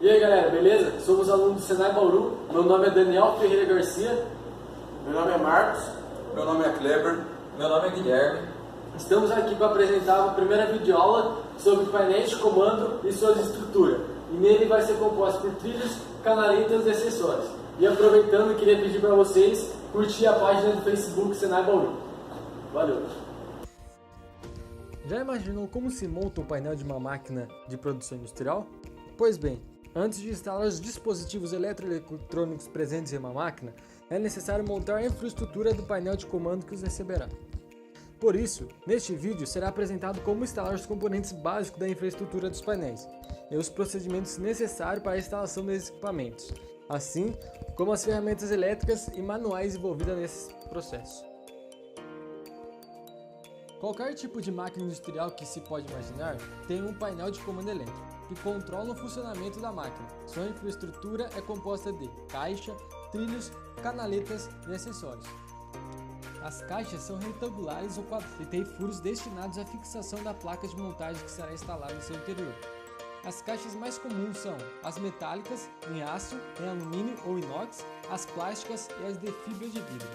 E aí galera, beleza? Somos alunos do Senai Bauru, meu nome é Daniel Ferreira Garcia. Meu nome é Marcos. Meu nome é Kleber. Meu nome é Guilherme. Estamos aqui para apresentar a primeira videoaula sobre painéis de comando e suas estruturas. E nele vai ser composto por trilhos, canaletas e acessórios. E aproveitando, queria pedir para vocês curtir a página do Facebook Senai Bauru. Valeu! Já imaginou como se monta um painel de uma máquina de produção industrial? Pois bem, antes de instalar os dispositivos eletroeletrônicos presentes em uma máquina, é necessário montar a infraestrutura do painel de comando que os receberá. Por isso, neste vídeo será apresentado como instalar os componentes básicos da infraestrutura dos painéis e os procedimentos necessários para a instalação desses equipamentos, assim como as ferramentas elétricas e manuais envolvidas nesse processo. Qualquer tipo de máquina industrial que se pode imaginar tem um painel de comando elétrico, que controla o funcionamento da máquina. Sua infraestrutura é composta de caixa, trilhos, canaletas e acessórios. As caixas são retangulares ou quadradas e têm furos destinados à fixação da placa de montagem que será instalada em seu interior. As caixas mais comuns são as metálicas, em aço, em alumínio ou inox, as plásticas e as de fibra de vidro.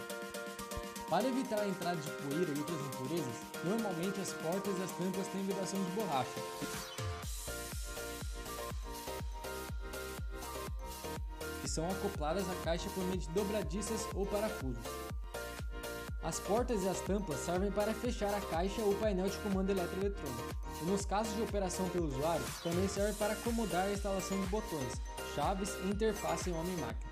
Para evitar a entrada de poeira e outras impurezas, normalmente as portas e as tampas têm vedação de borracha, que são acopladas à caixa por meio de dobradiças ou parafusos. As portas e as tampas servem para fechar a caixa ou painel de comando eletroeletrônico, e nos casos de operação pelo usuário, também serve para acomodar a instalação de botões, chaves e interface em homem-máquina.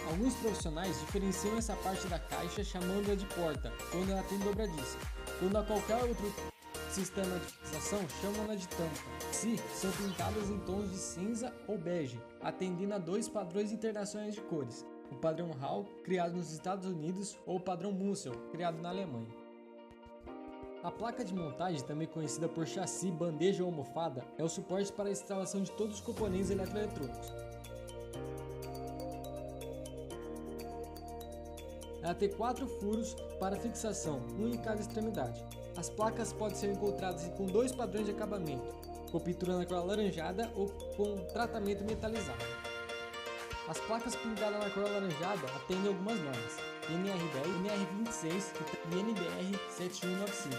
Alguns profissionais diferenciam essa parte da caixa chamando-a de porta, quando ela tem dobradiça, quando a qualquer outro sistema de fixação chamam-na de tampa. São pintadas em tons de cinza ou bege, atendendo a dois padrões internacionais de cores, o padrão HAL, criado nos Estados Unidos, ou o padrão Mussel, criado na Alemanha. A placa de montagem, também conhecida por chassi, bandeja ou almofada, é o suporte para a instalação de todos os componentes eletroeletrônicos. Ela tem 4 furos para fixação, um em cada extremidade. As placas podem ser encontradas com 2 padrões de acabamento, com pintura na cor alaranjada ou com tratamento metalizado. As placas pintadas na cor alaranjada atendem algumas normas, NR10, NR26 e NBR 7195.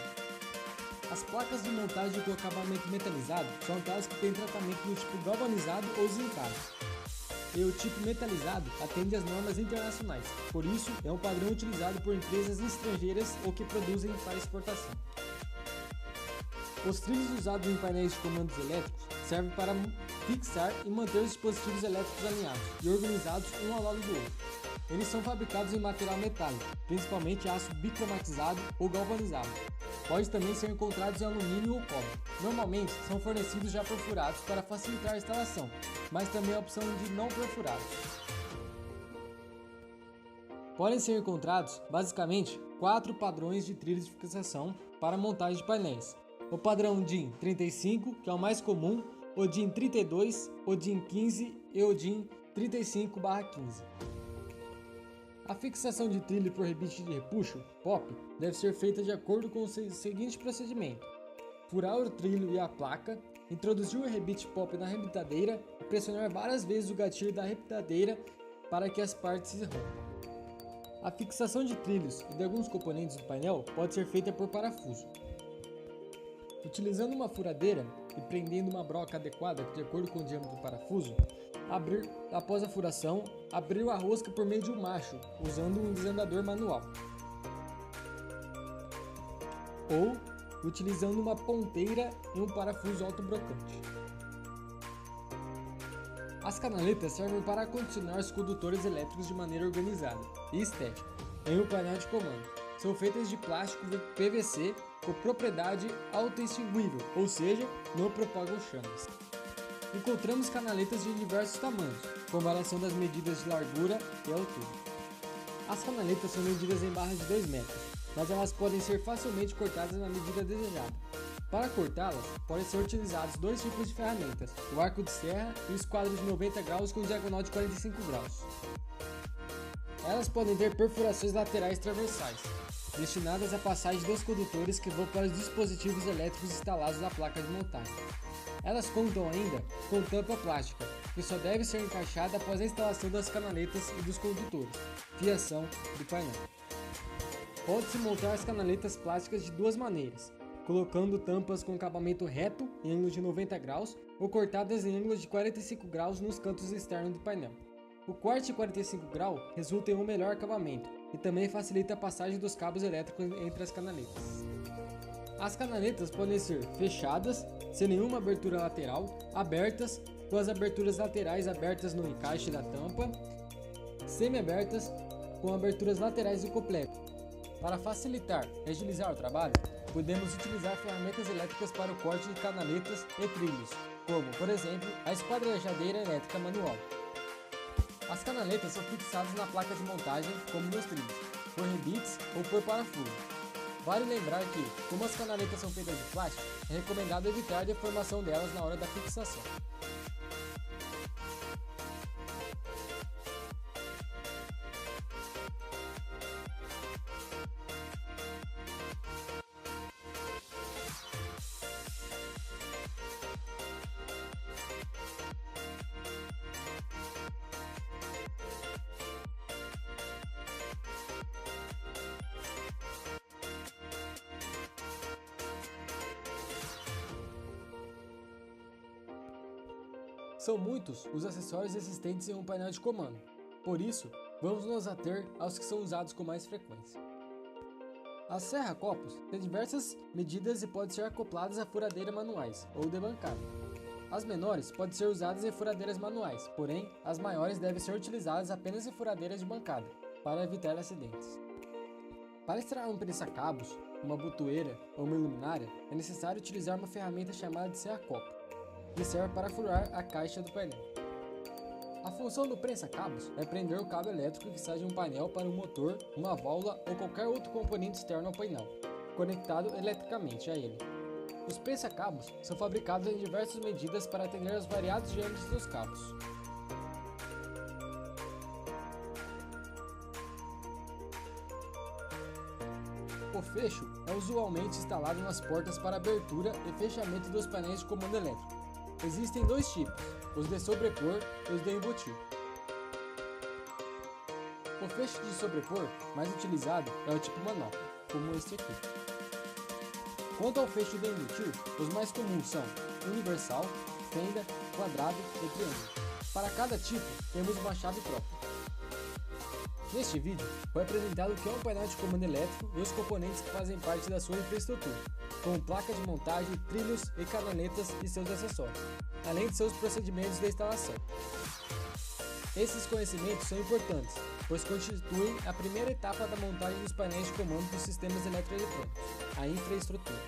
As placas de montagem com acabamento metalizado são aquelas que têm tratamento do tipo galvanizado ou zincado. E o tipo metalizado atende às normas internacionais, por isso é um padrão utilizado por empresas estrangeiras ou que produzem para exportação. Os trilhos usados em painéis de comandos elétricos servem para fixar e manter os dispositivos elétricos alinhados e organizados um ao lado do outro. Eles são fabricados em material metálico, principalmente aço bicromatizado ou galvanizado. Pode também ser encontrados em alumínio ou cobre. Normalmente são fornecidos já perfurados para facilitar a instalação, mas também a opção de não perfurados. Podem ser encontrados, basicamente, 4 padrões de trilhos de fixação para montagem de painéis. O padrão DIN 35, que é o mais comum, o DIN 32, o DIN 15 e o DIN 35/15. A fixação de trilho por rebite de repuxo, POP, deve ser feita de acordo com o seguinte procedimento: furar o trilho e a placa, introduzir o rebite POP na rebitadeira e pressionar várias vezes o gatilho da rebitadeira para que as partes se rompam. A fixação de trilhos e de alguns componentes do painel pode ser feita por parafuso. Utilizando uma furadeira e prendendo uma broca adequada de acordo com o diâmetro do parafuso, após a furação, abrir a rosca por meio de um macho, usando um desandador manual. Ou utilizando uma ponteira e um parafuso autobrocante. As canaletas servem para acondicionar os condutores elétricos de maneira organizada e estética em um painel de comando. São feitas de plástico PVC com propriedade autoextinguível, ou seja, não propagam chamas. Encontramos canaletas de diversos tamanhos, com variação das medidas de largura e altura. As canaletas são medidas em barras de 2 metros, mas elas podem ser facilmente cortadas na medida desejada. Para cortá-las, podem ser utilizados 2 tipos de ferramentas, o arco de serra e o esquadro de 90 graus com diagonal de 45 graus. Elas podem ter perfurações laterais transversais, destinadas à passagem dos condutores que vão para os dispositivos elétricos instalados na placa de montagem. Elas contam ainda com tampa plástica, que só deve ser encaixada após a instalação das canaletas e dos condutores, fiação do painel. Pode-se montar as canaletas plásticas de duas maneiras, colocando tampas com acabamento reto em ângulo de 90 graus ou cortadas em ângulo de 45 graus nos cantos externos do painel. O corte de 45 graus resulta em um melhor acabamento e também facilita a passagem dos cabos elétricos entre as canaletas. As canaletas podem ser fechadas, sem nenhuma abertura lateral, abertas, com as aberturas laterais abertas no encaixe da tampa, semi-abertas, com aberturas laterais incompletas. Para facilitar e agilizar o trabalho, podemos utilizar ferramentas elétricas para o corte de canaletas e trilhos, como, por exemplo, a esquadrejadeira elétrica manual. As canaletas são fixadas na placa de montagem, como nos trilhos, por rebites ou por parafuso. Vale lembrar que, como as canaletas são feitas de plástico, é recomendado evitar a deformação delas na hora da fixação. São muitos os acessórios existentes em um painel de comando, por isso, vamos nos ater aos que são usados com mais frequência. As serra-copos têm diversas medidas e podem ser acopladas a furadeiras manuais ou de bancada. As menores podem ser usadas em furadeiras manuais, porém, as maiores devem ser utilizadas apenas em furadeiras de bancada, para evitar acidentes. Para extrair um prensa-cabos, uma botoeira ou uma luminária, é necessário utilizar uma ferramenta chamada de serra-copo, que serve para furar a caixa do painel. A função do prensa-cabos é prender o cabo elétrico que sai de um painel para um motor, uma válvula ou qualquer outro componente externo ao painel, conectado eletricamente a ele. Os prensa-cabos são fabricados em diversas medidas para atender aos variados diâmetros dos cabos. O fecho é usualmente instalado nas portas para abertura e fechamento dos painéis de comando elétrico. Existem dois tipos, os de sobrepor e os de embutir. O fecho de sobrepor mais utilizado é o tipo manopla, como este aqui. Quanto ao fecho de embutir, os mais comuns são universal, fenda, quadrado e triângulo. Para cada tipo, temos uma chave própria. Neste vídeo, foi apresentado o que é um painel de comando elétrico e os componentes que fazem parte da sua infraestrutura, como placa de montagem, trilhos e canaletas e seus acessórios, além de seus procedimentos de instalação. Esses conhecimentos são importantes, pois constituem a primeira etapa da montagem dos painéis de comando dos sistemas eletroeletrônicos, a infraestrutura.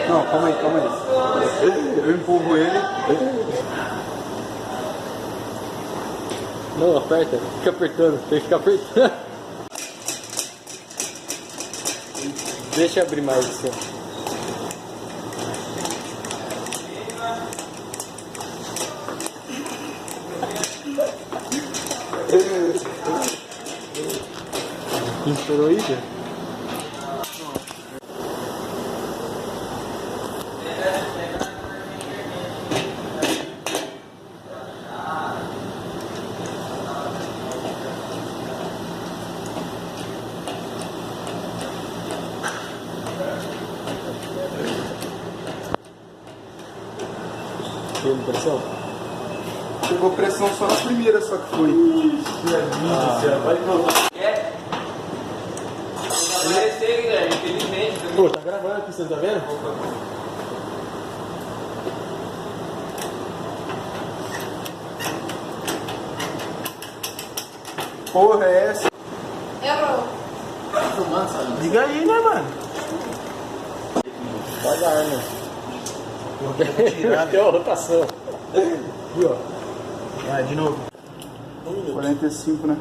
Não, calma aí. Eu empurro ele. Não, aperta, fica apertando, tem que ficar apertando. Deixa eu abrir mais assim. Estourou aí, já? Pegou pressão? Pegou pressão só na primeira, só que foi. Vai voltar. Quer? Vai aparecer, Guilherme, infelizmente. Pô, tá gravando aqui, você tá vendo? Porra, é essa? Errou. Diga aí, né, mano? Devagar, né? Deu a rotação. Viu? Vai, de novo. 45, né?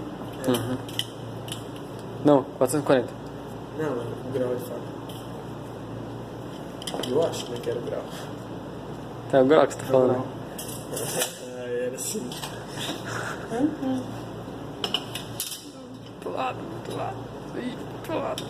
Não, 440. Não, o grau é faca. Eu acho que não quero grau. Tá, o grau que você tá falando, né? Ah, era assim. Pro lado. Ih, pro lado.